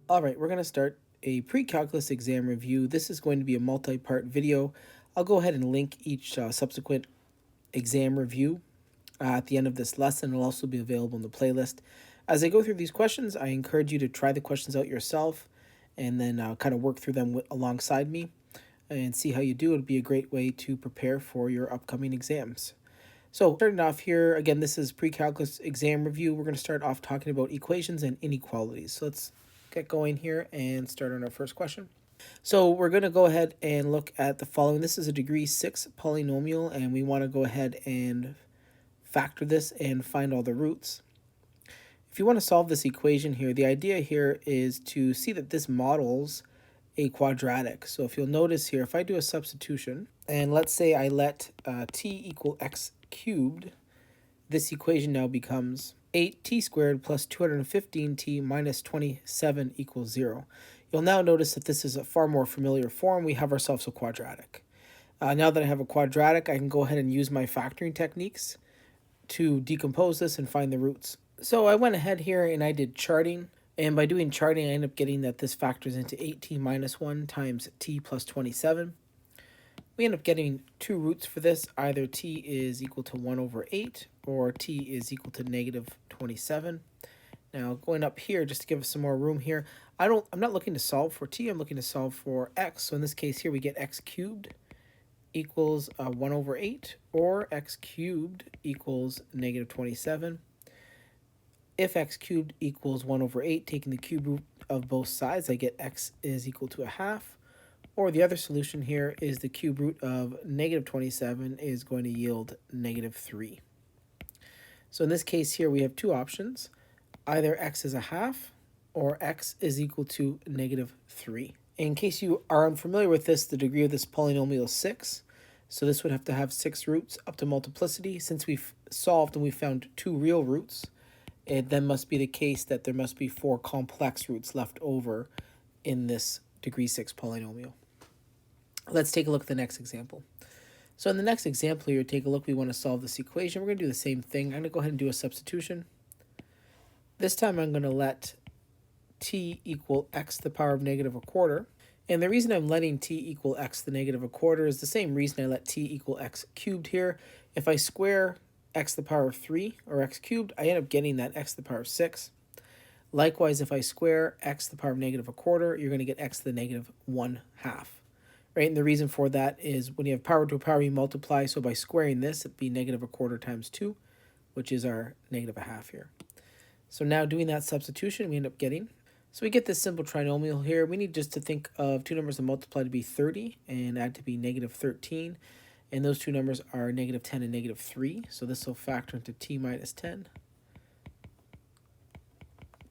All right, we're going to start a pre-calculus exam review. This is going to be a multi-part video. I'll go ahead and link each subsequent exam review at the end of this lesson. It'll also be available in the playlist. As I go through these questions, I encourage you to try the questions out yourself and then kind of work through them alongside me and see how you do. It'll be a great way to prepare for your upcoming exams. So starting off here, again, this is pre-calculus exam review. We're going to start off talking about equations and inequalities. So let's get going here and start on our first question. So we're going to go ahead and look at the following. This is a degree 6 polynomial, and we want to go ahead and factor this and find all the roots. If you want to solve this equation here, the idea here is to see that this models a quadratic. So if you'll notice here, if I do a substitution, and let's say I let t equal x cubed, this equation now becomes 8t squared plus 215t minus 27 equals 0. You'll now notice that this is a far more familiar form. We have ourselves a quadratic. Now that I have a quadratic, I can go ahead and use my factoring techniques to decompose this and find the roots. So I went ahead here and I did charting. And by doing charting, I end up getting that this factors into 8t minus 1 times t plus 27. We end up getting two roots for this. Either t is equal to 1 over 8 or t is equal to negative 27. Now going up here, just to give us some more room here, I'm not looking to solve for t, I'm looking to solve for x. So in this case here, we get x cubed equals 1 over 8, or x cubed equals negative 27. If x cubed equals 1 over 8, taking the cube root of both sides, I get x is equal to a half. Or the other solution here is the cube root of negative 27 is going to yield negative 3. So in this case here, we have two options. Either x is a half or x is equal to negative 3. In case you are unfamiliar with this, the degree of this polynomial is 6. So this would have to have 6 roots up to multiplicity. Since we've solved and we found 2 real roots, it then must be the case that there must be 4 complex roots left over in this degree 6 polynomial. Let's take a look at the next example. So in the next example here, take a look, we want to solve this equation. We're going to do the same thing. I'm going to go ahead and do a substitution. This time I'm going to let t equal x to the power of negative a quarter. And the reason I'm letting t equal x to the negative a quarter is the same reason I let t equal x cubed here. If I square x to the power of 3, or x cubed, I end up getting that x to the power of 6. Likewise, if I square x to the power of negative a quarter, you're going to get x to the negative 1/2. Right? And the reason for that is when you have power to a power, you multiply. So by squaring this, it'd be negative a quarter times 2, which is our negative a half here. So now doing that substitution, we end up getting, so we get this simple trinomial here. We need just to think of two numbers that multiply to be 30 and add to be negative 13. And those two numbers are negative 10 and negative 3. So this will factor into t minus 10,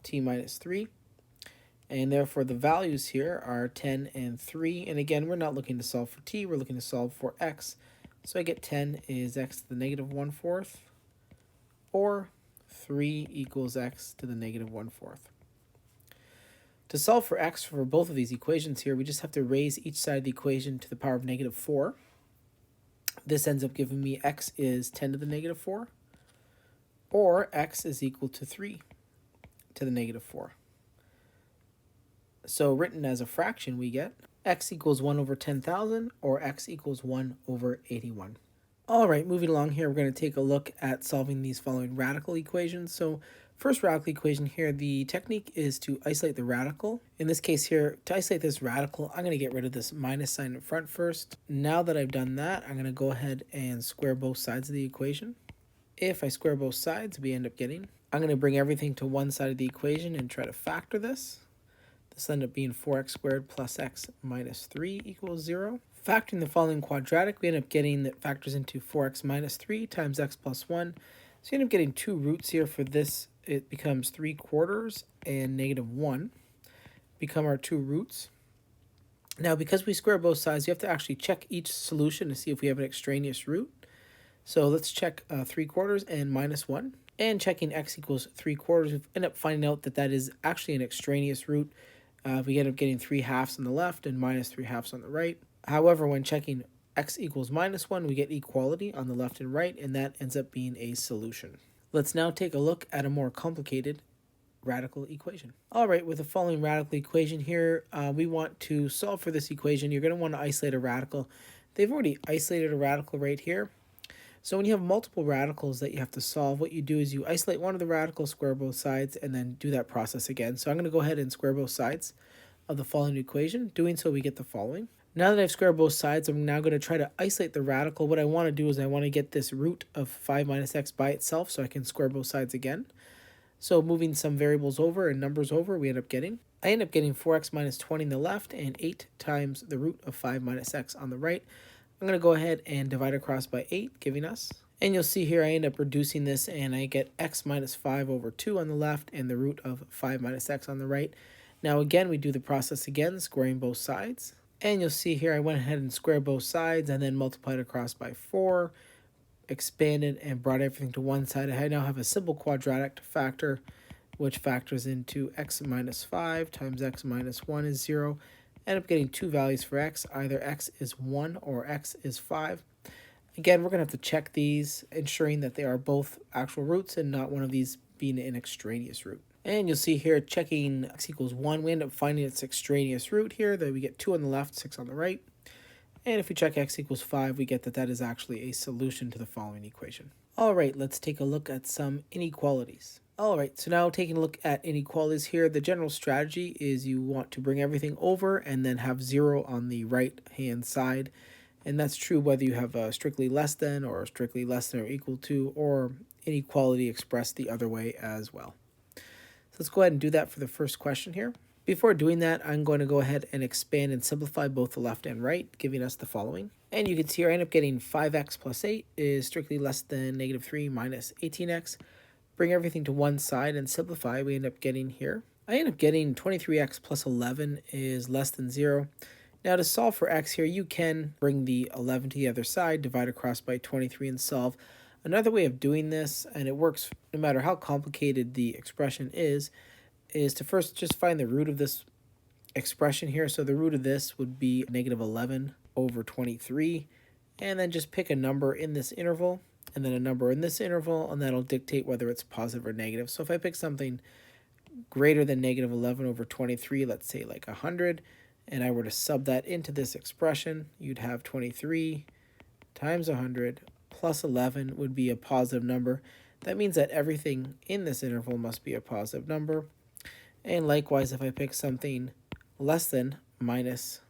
t minus 3. And therefore the values here are 10 and 3. And again, we're not looking to solve for t, we're looking to solve for x. So I get 10 is x to the negative 1/4, or 3 equals x to the negative 1/4. To solve for x for both of these equations here, we just have to raise each side of the equation to the power of negative 4. This ends up giving me x is 10 to the negative 4, or x is equal to 3 to the negative 4. So written as a fraction, we get x equals 1 over 10,000, or x equals 1 over 81. All right, moving along here, we're going to take a look at solving these following radical equations. So first radical equation here, the technique is to isolate the radical. In this case here, to isolate this radical, I'm going to get rid of this minus sign in front first. Now that I've done that, I'm going to go ahead and square both sides of the equation. If I square both sides, we end up getting, I'm going to bring everything to one side of the equation and try to factor this. This will end up being 4x squared plus x minus 3 equals 0. Factoring the following quadratic, we end up getting that factors into 4x minus 3 times x plus 1. So you end up getting two roots here for this. It becomes 3/4 and negative 1 become our two roots. Now, because we square both sides, you have to actually check each solution to see if we have an extraneous root. So let's check 3/4 and minus 1. And checking x equals 3/4, we end up finding out that that is actually an extraneous root. We end up getting 3/2 on the left and minus 3/2 on the right. However, when checking x equals minus 1, we get equality on the left and right, and that ends up being a solution. Let's now take a look at a more complicated radical equation. All right, with the following radical equation here, we want to solve for this equation. You're going to want to isolate a radical. They've already isolated a radical right here. So when you have multiple radicals that you have to solve, what you do is you isolate one of the radicals, square both sides, and then do that process again. So I'm going to go ahead and square both sides of the following equation. Doing so, we get the following. Now that I've squared both sides, I'm now going to try to isolate the radical. What I want to do is I want to get this root of 5 minus x by itself so I can square both sides again. So moving some variables over and numbers over, I end up getting 4x minus 20 on the left and 8 times the root of 5 minus x on the right. I'm going to go ahead and divide across by 8, giving us, and you'll see here I end up reducing this and I get x minus 5 over 2 on the left and the root of 5 minus x on the right. Now again, we do the process again, squaring both sides. And you'll see here I went ahead and squared both sides and then multiplied across by 4, expanded and brought everything to one side. I now have a simple quadratic factor which factors into x minus 5 times x minus 1 is 0. End up getting two values for x. Either x is 1 or x is 5. Again, we're going to have to check these, ensuring that they are both actual roots and not one of these being an extraneous root. And you'll see here, checking x equals 1, we end up finding its extraneous root here, that we get 2 on the left, 6 on the right. And if we check x equals 5, we get that that is actually a solution to the following equation. All right, let's take a look at some inequalities. All right, so now taking a look at inequalities here, the general strategy is you want to bring everything over and then have 0 on the right-hand side. And that's true whether you have a strictly less than or strictly less than or equal to, or inequality expressed the other way as well. So let's go ahead and do that for the first question here. Before doing that, I'm going to go ahead and expand and simplify both the left and right, giving us the following. And you can see here I end up getting 5x plus 8 is strictly less than negative 3 minus 18x. Bring everything to one side and simplify, we end up getting here. I end up getting 23x plus 11 is less than 0. Now to solve for x here, you can bring the 11 to the other side, divide across by 23 and solve. Another way of doing this, and it works no matter how complicated the expression is to first just find the root of this expression here. So the root of this would be negative 11 over 23, and then just pick a number in this interval, and then a number in this interval, and that'll dictate whether it's positive or negative. So if I pick something greater than negative 11 over 23, let's say like 100, and I were to sub that into this expression, you'd have 23 times 100 plus 11 would be a positive number. That means that everything in this interval must be a positive number. And likewise, if I pick something less than minus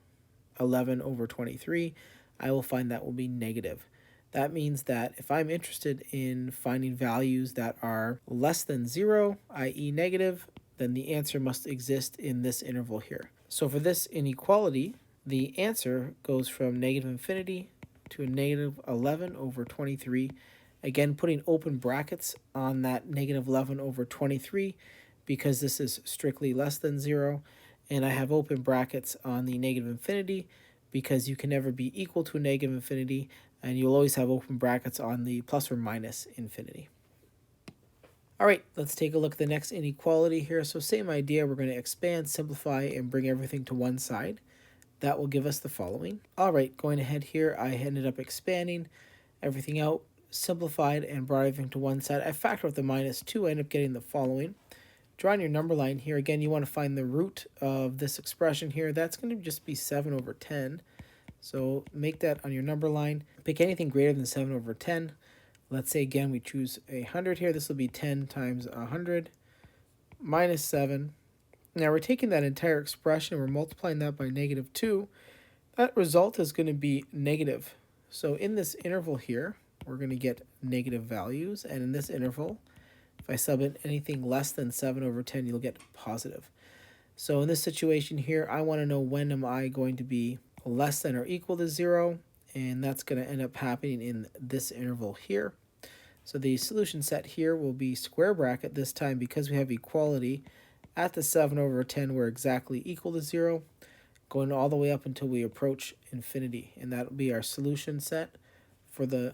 11 over 23, I will find that will be negative. That means that if I'm interested in finding values that are less than 0, i.e. negative, then the answer must exist in this interval here. So for this inequality, the answer goes from negative infinity to a negative 11 over 23. Again, putting open brackets on that negative 11 over 23 because this is strictly less than 0. And I have open brackets on the negative infinity because you can never be equal to a negative infinity, and you'll always have open brackets on the plus or minus infinity. All right, let's take a look at the next inequality here. So same idea, we're going to expand, simplify, and bring everything to one side. That will give us the following. All right, going ahead here, I ended up expanding everything out, simplified, and brought everything to one side. I factor out the minus 2, I end up getting the following. Drawing your number line here, again, you want to find the root of this expression here. That's going to just be 7 over 10. So make that on your number line. Pick anything greater than 7 over 10. Let's say, again, we choose 100 here. This will be 10 times 100 minus 7. Now we're taking that entire expression, we're multiplying that by negative 2. That result is going to be negative. So in this interval here, we're going to get negative values. And in this interval, if I sub in anything less than 7 over 10, you'll get positive. So in this situation here, I want to know when am I going to be less than or equal to 0, and that's going to end up happening in this interval here. So the solution set here will be square bracket this time because we have equality. At the 7 over 10, we're exactly equal to 0, going all the way up until we approach infinity, and that will be our solution set for the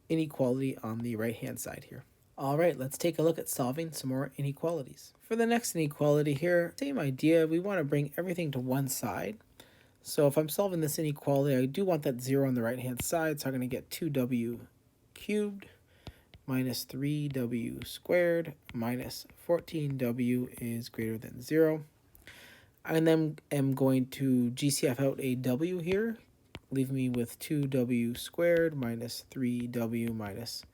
inequality on the right-hand side here. All right, let's take a look at solving some more inequalities. For the next inequality here, same idea, we want to bring everything to one side. So if I'm solving this inequality, I do want that 0 on the right-hand side, so I'm going to get 2w cubed minus 3w squared minus 14w is greater than 0. I then am going to GCF out a w here, leaving me with 2w squared minus 3w minus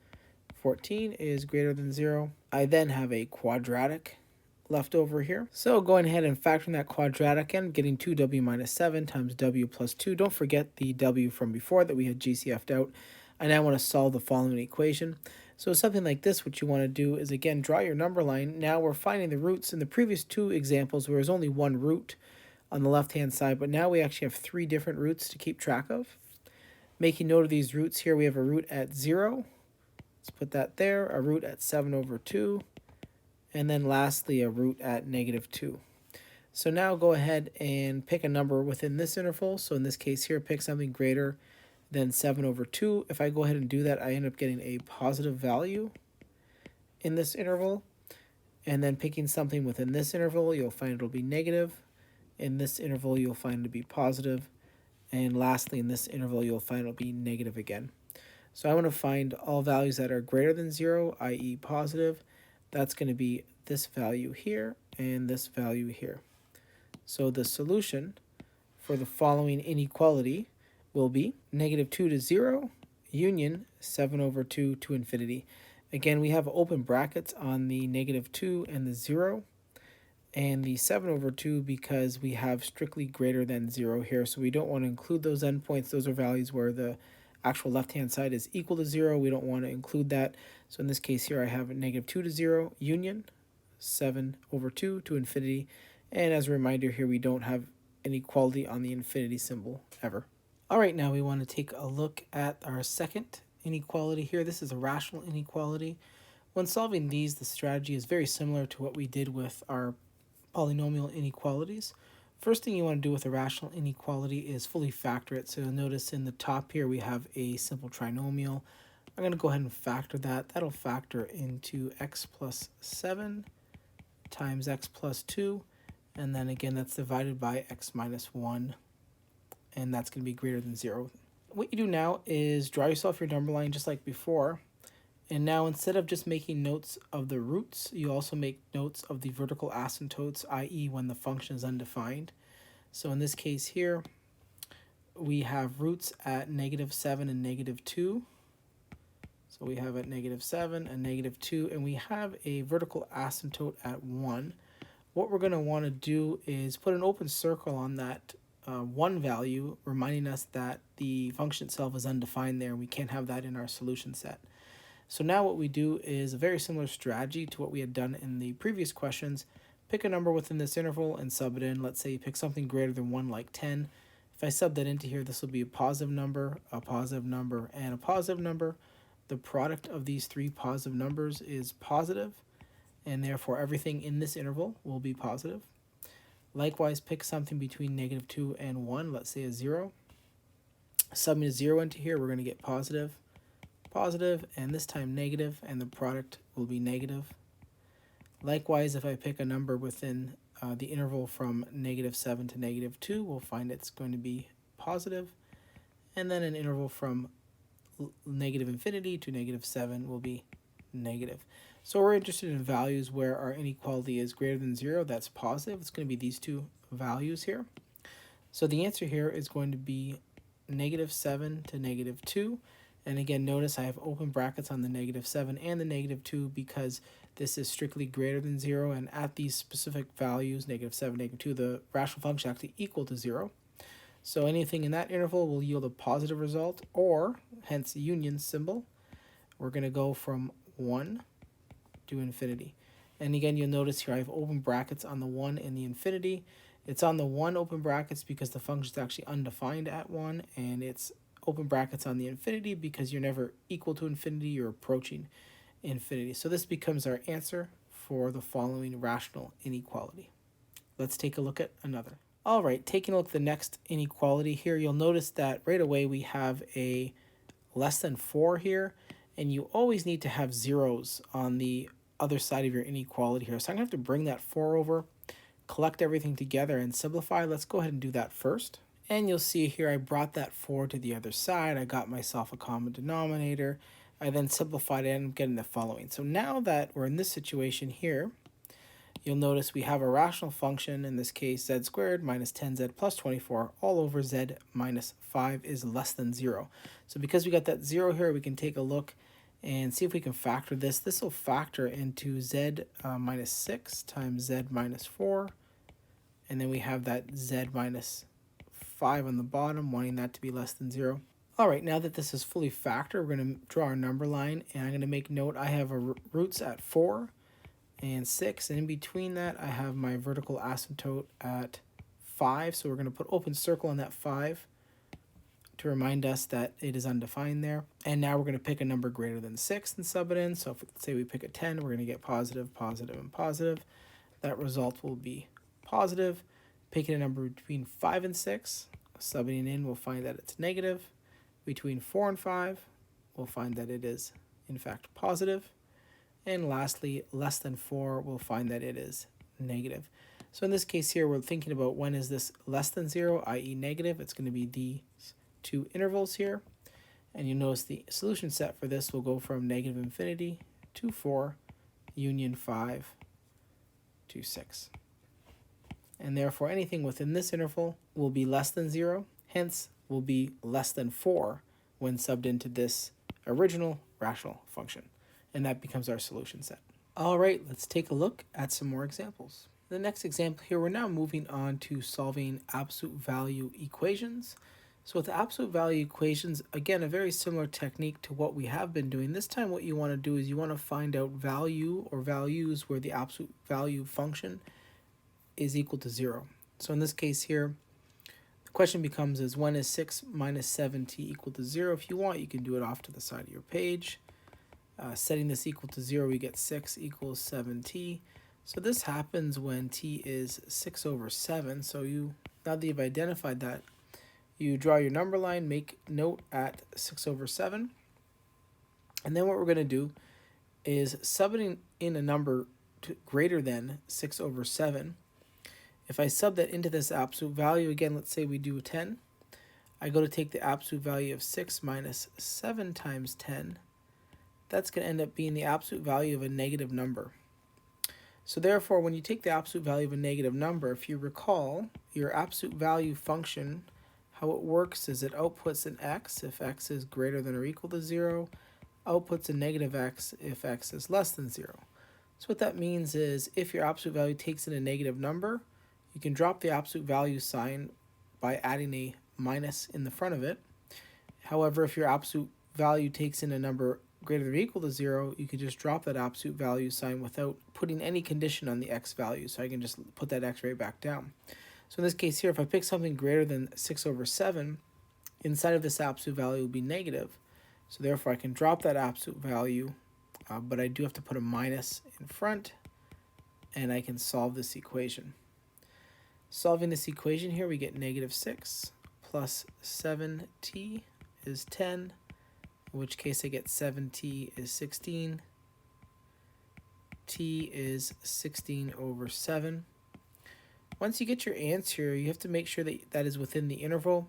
14 is greater than 0. I then have a quadratic left over here. So going ahead and factoring that quadratic in, getting 2w minus 7 times w plus 2. Don't forget the w from before that we had GCF'd out. I now want to solve the following equation. So something like this, what you want to do is, again, draw your number line. Now we're finding the roots. In the previous two examples, there was only one root on the left-hand side, but now we actually have 3 different roots to keep track of. Making note of these roots here, we have a root at 0. Let's put that there, a root at 7 over 2, and then lastly a root at negative 2. So now go ahead and pick a number within this interval. So in this case here, pick something greater than 7 over 2. If I go ahead and do that, I end up getting a positive value in this interval. And then picking something within this interval, you'll find it'll be negative. In this interval, you'll find it to be positive. And lastly, in this interval, you'll find it'll be negative again. So I want to find all values that are greater than 0, i.e. positive. That's going to be this value here and this value here. So the solution for the following inequality will be negative 2 to 0 union 7 over 2 to infinity. Again, we have open brackets on the negative 2 and the 0, and the 7 over 2 because we have strictly greater than 0 here, so we don't want to include those endpoints. Those are values where the actual left-hand side is equal to 0. We don't want to include that. So in this case here, I have a negative 2 to 0 union 7 over 2 to infinity. And as a reminder here, we don't have an equality on the infinity symbol ever. All right, now we want to take a look at our second inequality here. This is a rational inequality. When solving these, the strategy is very similar to what we did with our polynomial inequalities. First thing you want to do with a rational inequality is fully factor it. So you'll notice in the top here we have a simple trinomial. I'm going to go ahead and factor that. That'll factor into x plus 7 times x plus 2. And then again, that's divided by x minus 1. And that's going to be greater than 0. What you do now is draw yourself your number line just like before. And now instead of just making notes of the roots, you also make notes of the vertical asymptotes, i.e. when the function is undefined. So in this case here, we have roots at negative 7 and negative 2. So we have at negative 7 and negative 2, and we have a vertical asymptote at 1. What we're going to want to do is put an open circle on that 1 value, reminding us that the function itself is undefined there, and we can't have that in our solution set. So now what we do is a very similar strategy to what we had done in the previous questions. Pick a number within this interval and sub it in. Let's say you pick something greater than 1 like 10. If I sub that into here, this will be a positive number, and a positive number. The product of these 3 positive numbers is positive, and therefore everything in this interval will be positive. Likewise, pick something between negative 2 and 1, let's say a 0. Subbing a 0 into here, we're going to get positive, and this time negative, and the product will be negative. Likewise, if I pick a number within the interval from negative 7 to negative 2, we'll find it's going to be positive, and then an interval from negative infinity to negative 7 will be negative. So we're interested in values where our inequality is greater than 0. That's positive. It's going to be these 2 values here. So the answer here is going to be negative 7 to negative 2. And again, notice I have open brackets on the negative 7 and the negative 2 because this is strictly greater than 0. And at these specific values, negative 7, negative 2, the rational function is actually equal to 0. So anything in that interval will yield a positive result, or hence union symbol. We're going to go from 1 to infinity. And again, you'll notice here I have open brackets on the 1 and the infinity. It's on the 1 open brackets because the function is actually undefined at 1, and it's open brackets on the infinity because you're never equal to infinity, you're approaching infinity. So this becomes our answer for the following rational inequality. Let's take a look at another. All right, taking a look at the next inequality here, you'll notice that right away we have a less than 4 here, and you always need to have zeros on the other side of your inequality here. So I'm going to have to bring that 4 over, collect everything together, and simplify. Let's go ahead and do that first. And you'll see here I brought that 4 to the other side. I got myself a common denominator. I then simplified it and I'm getting the following. So now that we're in this situation here, you'll notice we have a rational function, in this case z squared minus 10z plus 24 all over z minus 5 is less than 0. So because we got that 0 here, we can take a look and see if we can factor this. This will factor into z minus 6 times z minus 4, and then we have that z minus 5 on the bottom, wanting that to be less than 0. All right, now that this is fully factored, we're going to draw our number line, and I'm going to make note I have roots at 4 and 6, and in between that I have my vertical asymptote at 5, so we're going to put open circle on that 5 to remind us that it is undefined there. And now we're going to pick a number greater than 6 and sub it in. So if say we pick a 10, we're going to get positive, positive, and positive. That result will be positive. Picking a number between 5 and 6, subbing in, we'll find that it's negative. Between 4 and 5, we'll find that it is in fact positive. And lastly, less than 4, we'll find that it is negative. So in this case here, we're thinking about when is this less than 0, i.e. negative. It's going to be these two intervals here. And you notice the solution set for this will go from negative infinity to 4, union 5 to 6. And therefore anything within this interval will be less than 0, hence will be less than 4 when subbed into this original rational function. And that becomes our solution set. All right, let's take a look at some more examples. The next example here, we're now moving on to solving absolute value equations. So with absolute value equations, again, a very similar technique to what we have been doing. This time what you want to do is you want to find out value or values where the absolute value function is equal to 0. So in this case here, the question becomes is when is 6 minus 7t equal to 0? If you want, you can do it off to the side of your page. Setting this equal to 0, we get 6 equals 7t. So this happens when t is 6 over 7. So now that you've identified that, you draw your number line, make note at 6 over 7. And then what we're going to do is subbing in a number greater than 6 over 7. If I sub that into this absolute value, again, let's say we do 10. I go to take the absolute value of 6 minus 7 times 10. That's going to end up being the absolute value of a negative number. So therefore, when you take the absolute value of a negative number, if you recall, your absolute value function, how it works is it outputs an x if x is greater than or equal to 0, outputs a negative x if x is less than 0. So what that means is if your absolute value takes in a negative number, you can drop the absolute value sign by adding a minus in the front of it. However, if your absolute value takes in a number greater than or equal to 0, you could just drop that absolute value sign without putting any condition on the x value. So I can just put that x right back down. So in this case here, if I pick something greater than 6 over 7, inside of this absolute value will be negative. So therefore I can drop that absolute value, but I do have to put a minus in front, and I can solve this equation. Solving this equation here, we get negative 6 plus 7t is 10, in which case I get 7t is 16. T is 16 over 7. Once you get your answer, you have to make sure that that is within the interval.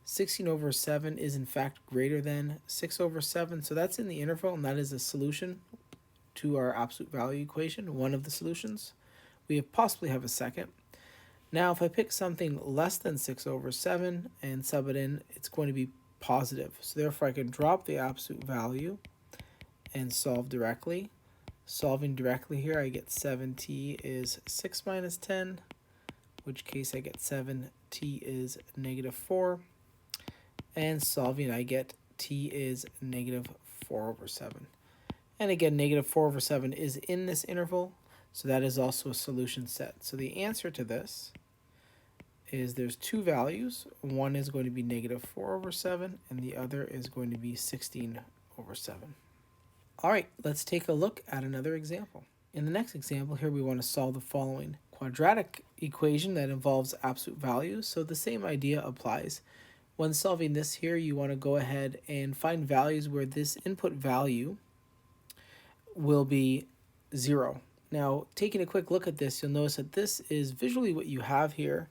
16 over 7 is in fact greater than 6 over 7, so that's in the interval, and that is a solution to our absolute value equation, one of the solutions. We possibly have a second. Now if I pick something less than 6 over 7 and sub it in, it's going to be positive. So therefore I can drop the absolute value and solve directly. Solving directly here, I get 7t is 6 minus 10, in which case I get 7t is negative 4. And solving, I get t is negative 4 over 7. And again, negative 4 over 7 is in this interval, so that is also a solution set. So the answer to this is there's two values. One is going to be negative 4 over 7, and the other is going to be 16 over 7. All right, let's take a look at another example. In the next example here, we want to solve the following quadratic equation that involves absolute values. So the same idea applies. When solving this here, you want to go ahead and find values where this input value will be 0. Now, taking a quick look at this, you'll notice that this is visually what you have here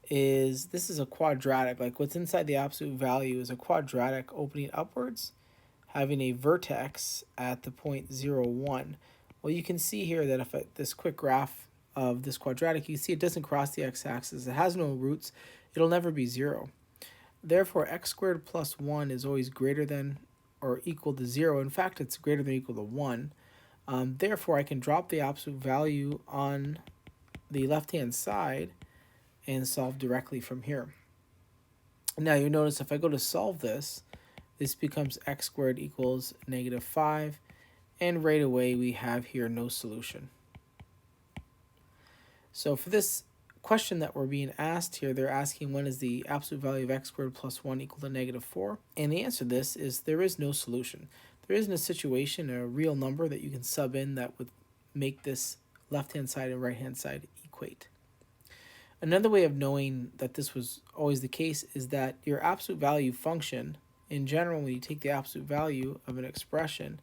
is this is a quadratic. Like what's inside the absolute value is a quadratic opening upwards. having a vertex at the point 0, 1. Well, you can see here that if this quick graph of this quadratic, you see it doesn't cross the x-axis. It has no roots. It'll never be 0. Therefore, x squared plus 1 is always greater than or equal to 0. In fact, it's greater than or equal to 1. Therefore, I can drop the absolute value on the left-hand side and solve directly from here. Now, you notice if I go to solve this, this becomes x squared equals negative 5. And right away, we have here no solution. So for this question that we're being asked here, they're asking when is the absolute value of x squared plus 1 equal to negative 4? And the answer to this is there is no solution. There isn't a situation, a real number that you can sub in that would make this left-hand side and right-hand side equate. Another way of knowing that this was always the case is that your absolute value function, in general, when you take the absolute value of an expression,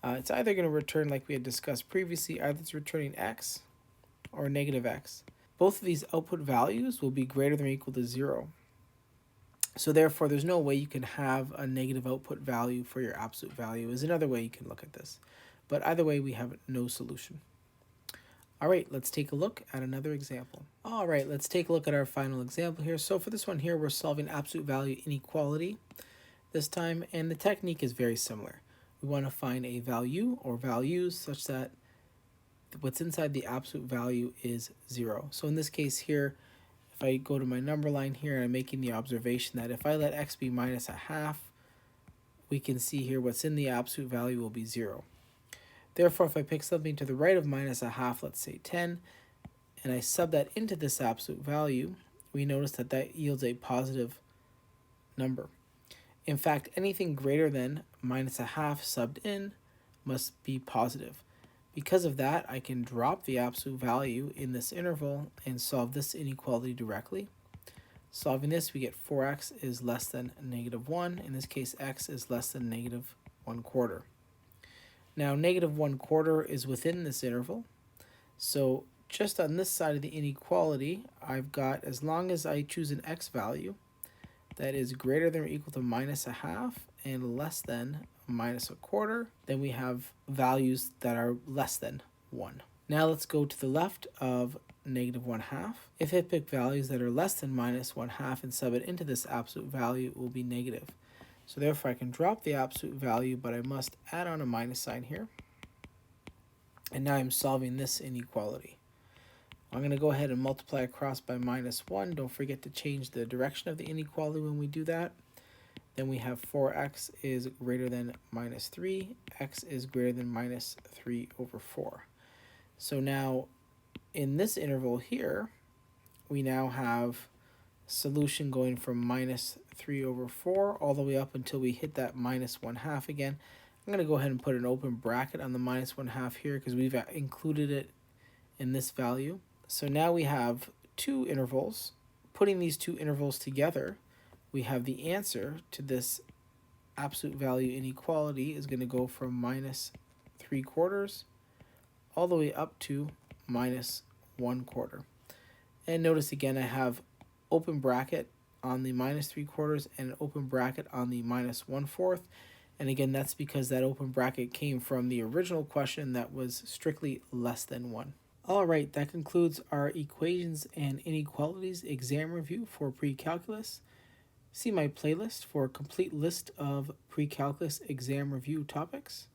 it's either going to return, like we had discussed previously, either it's returning x or negative x. Both of these output values will be greater than or equal to 0. So therefore, there's no way you can have a negative output value for your absolute value is another way you can look at this. But either way, we have no solution. All right, let's take a look at another example. All right, let's take a look at our final example here. So for this one here, we're solving absolute value inequality this time, and the technique is very similar. We want to find a value or values such that what's inside the absolute value is 0. So in this case here, if I go to my number line here and I'm making the observation that if I let x be minus a half, we can see here what's in the absolute value will be 0. Therefore, if I pick something to the right of minus a half, let's say 10, and I sub that into this absolute value, we notice that that yields a positive number. In fact, anything greater than minus a half subbed in must be positive. Because of that, I can drop the absolute value in this interval and solve this inequality directly. Solving this, we get 4x is less than negative 1. In this case, x is less than negative 1/4. Now, negative 1/4 is within this interval. So just on this side of the inequality, I've got, as long as I choose an x value that is greater than or equal to minus a half and less than minus a quarter, then we have values that are less than 1. Now let's go to the left of negative 1/2. If I pick values that are less than minus 1/2 and sub it into this absolute value, it will be negative. So therefore I can drop the absolute value, but I must add on a minus sign here. And now I'm solving this inequality. I'm going to go ahead and multiply across by minus 1. Don't forget to change the direction of the inequality when we do that. Then we have 4x is greater than minus 3. X is greater than minus 3/4. So now in this interval here, we now have solution going from minus 3/4 all the way up until we hit that minus 1/2 again. I'm going to go ahead and put an open bracket on the minus 1/2 here because we've included it in this value. So now we have two intervals. Putting these two intervals together, we have the answer to this absolute value inequality is going to go from minus 3/4 all the way up to minus 1/4. And notice again, I have open bracket on the minus 3/4 and an open bracket on the minus 1/4. And again, that's because that open bracket came from the original question that was strictly less than 1. All right, that concludes our equations and inequalities exam review for pre-calculus. See my playlist for a complete list of pre-calculus exam review topics.